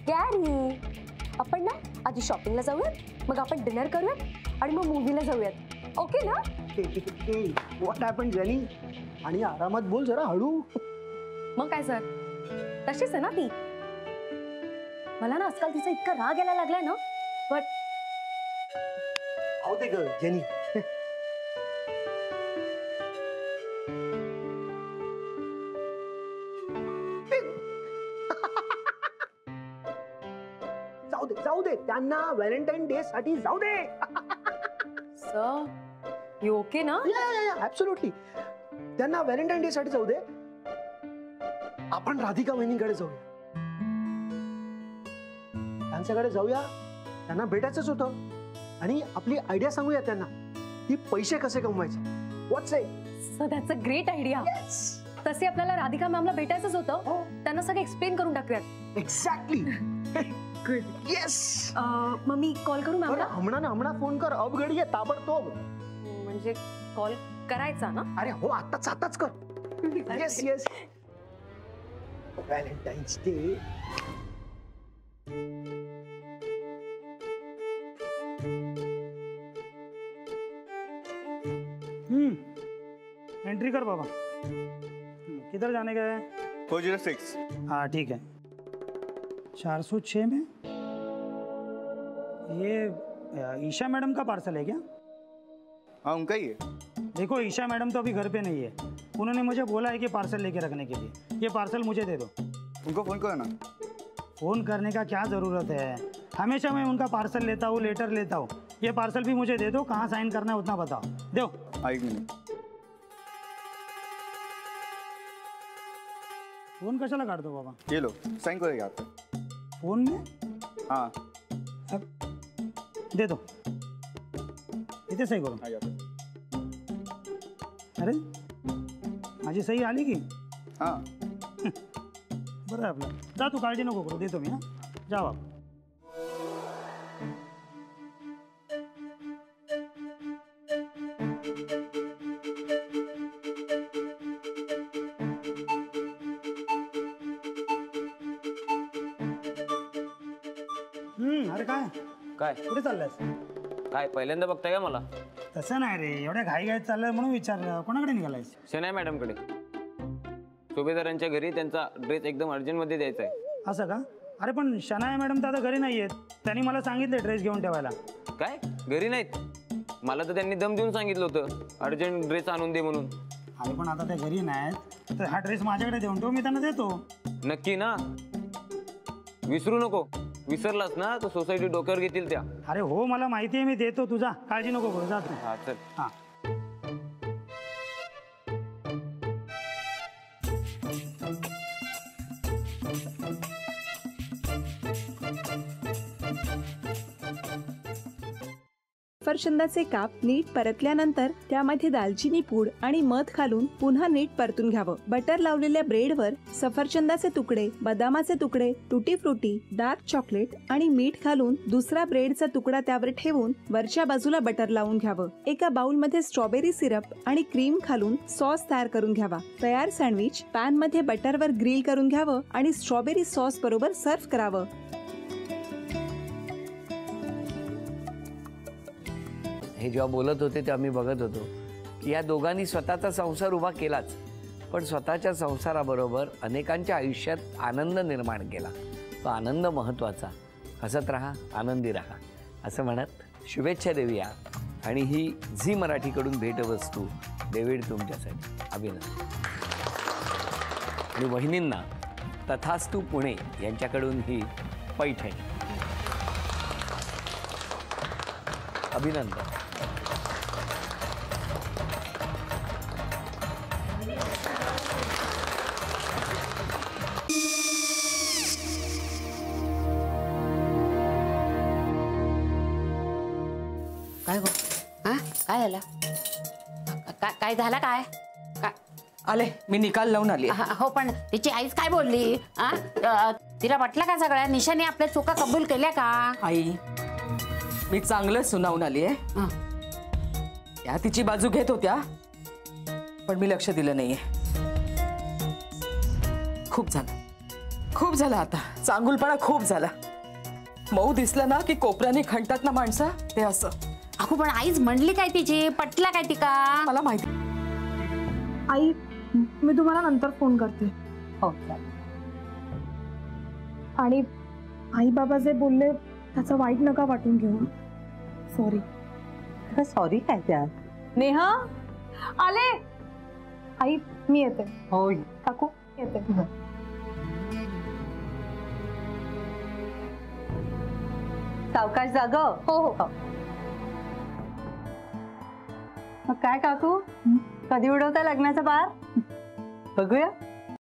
Gary, आपण ना आधी शॉपिंगला जाऊयात, मग आपण डिनर करूयात आणि मग मूवीला जाऊयात. ओके ना? What happen jenny? आणि आरामात बोल जरा, हळू. मग काय सर, तशीच आहे ना ती. मला ना आजकाल तिचा इतका राग यायला लागलाय ना. बट दे ग जेनी. जाऊ दे त्यांना व्हॅलेंटाईन डे साठी जाऊ दे. सर, यू ओके ना? ऍब्सोल्युटली. त्यांना व्हॅलेंटाईन डे साठी जाऊ दे. आपण राधिका वहिनीकडे जाऊया, त्यांच्याकडे जाऊया. त्यांना भेटायचंच होतं आणि आपली आयडिया सांगूया त्यांना की पैसे कसे कमवायचे. What's it? Sir, that's a great idea. तसे आपल्याला राधिका मॅमला भेटायचंच होतं. त्यांना सगळं एक्सप्लेन करून टाकूयात. एक्झॅक्टली. गुड. येस. मग मी कॉल करू मॅमला? हमणा फोन कर. अपघडी आहे ताबडतोब. म्हणजे कॉल करायचा ना? अरे हो, आताच कर. Yes yes. Valentine's day. Entry कर बाबा. किधर जाने का है? 406. हाँ ठीक है. 406 में ये ईशा मैडम का पार्सल है क्या? हाँ, उनका ही है. देखो, ईशा मैडम तो अभी घर पे नहीं है. उन्होंने मुझे बोला है कि पार्सल लेके रखने के लिए. ये पार्सल मुझे दे दो. उनको फोन करो ना. फ़ोन करने का क्या ज़रूरत है? हमेशा मैं उनका पार्सल लेता हूँ, लेटर लेता हूँ. ये पार्सल भी मुझे दे दो. कहाँ साइन करना है उतना बताओ. दो. हाँ, 1 मिनट. फोन कशाला काढतो बाबा? ये लो, साइन करेगा आप. फोन में? हाँ. अब दे दो. इथे सही करू. हाँ, जाते. अरे, माझी सही आली की? हाँ. बरं आहे आपलं. जा, तू काळजी नको करू. देतो मी. हां, जा बाबा. अरे काय कुठे चाललायस? काय पहिल्यांदा बघताय का मला? तसं नाही रे, एवढ्या घाईघाईत चाललंय म्हणून विचारलं. कोणाकडे निघालायस? शनाया मॅडमकडे. सुभेदारांच्या घरी त्यांचा ड्रेस एकदम अर्जंटमध्ये द्यायचा आहे. असं का? अरे पण शनाया मॅडम तर आता घरी नाही आहेत. त्यांनी मला सांगितलं ड्रेस घेऊन ठेवायला. काय घरी नाहीत? मला तर त्यांनी दम देऊन सांगितलं होतं अर्जंट ड्रेस आणून दे म्हणून. अरे पण आता त्या घरी नाहीत, तर हा ड्रेस माझ्याकडे देऊन ठेव, मी त्यांना देतो. नक्की ना? विसरू नको. विसरलास ना तर सोसायटी डोक्यावर घेतील त्या. अरे हो, मला माहिती आहे, मी देतो. तुझा काळजी नको करू. जात नाही. हा चल. हां. सफरचंदाचे काप नीट परतल्यानंतर त्यामध्ये दालचिनी पूड आणि मध घालून पुन्हा नीट परतून घ्यावं. बटर लावलेल्या ब्रेडवर सफरचंदाचे तुकडे, बदामाचे तुकडे, टुटी फ्रुटी, डार्क चॉकलेट आणि मीठ घालून दुसरा ब्रेडचा तुकडा त्यावर ठेवून वरच्या बाजूला बटर लावून घ्यावं. एका बाउलमध्ये स्ट्रॉबेरी सिरप आणि क्रीम घालून सॉस तयार करून घ्यावा. तयार सँडविच पॅन मध्ये बटरवर ग्रिल करून घ्यावं आणि स्ट्रॉबेरी सॉस बरोबर सर्व्ह करावं. हे जेव्हा बोलत होते तेव्हा मी बघत होतो की या दोघांनी स्वतःचा संसार उभा केलाच, पण स्वतःच्या संसाराबरोबर अनेकांच्या आयुष्यात आनंद निर्माण केला. तो आनंद महत्त्वाचा. हसत राहा, आनंदी राहा असं म्हणत शुभेच्छा देऊया. आणि ही झी मराठीकडून भेटवस्तू डेव्हिड तुमच्यासाठी. अभिनंदन. आणि वहिनींना तथास्तू पुणे यांच्याकडून ही पैठणी. अभिनंदन. काय गो? हा काय झालं? काय झालं? काय आले, मी निकाल लावून आली. हो, पण तिची आईच काय बोलली? तिला वाटलं का सगळ्या निशाने आपल्या चुका कबूल केल्या का? आई, मी चांगलं सुनावून आली आहे. त्या तिची बाजू घेत होत्या, पण मी लक्ष दिलं नाहीये. खूप झालं आता. चांगुलपणा खूप झाला. मऊ दिसलं ना की कोपऱ्याने खणतात ना माणसं, ते असं. अगो पण आईच म्हणली काय तिची, पटला काय तिका? मला माहिती. आई मी तुम्हाला नंतर फोन करते. हो आणि आई बाबा जे बोलले त्याचं वाईट नका वाटून घेऊ. सॉरी. सॉरी काय त्यात? नेहा आले. आई मी येते. होय काकू येते. सावकाश जाग. हो हो. मग काय काकू, कधी उडवता लग्नाचा बार? बघूया.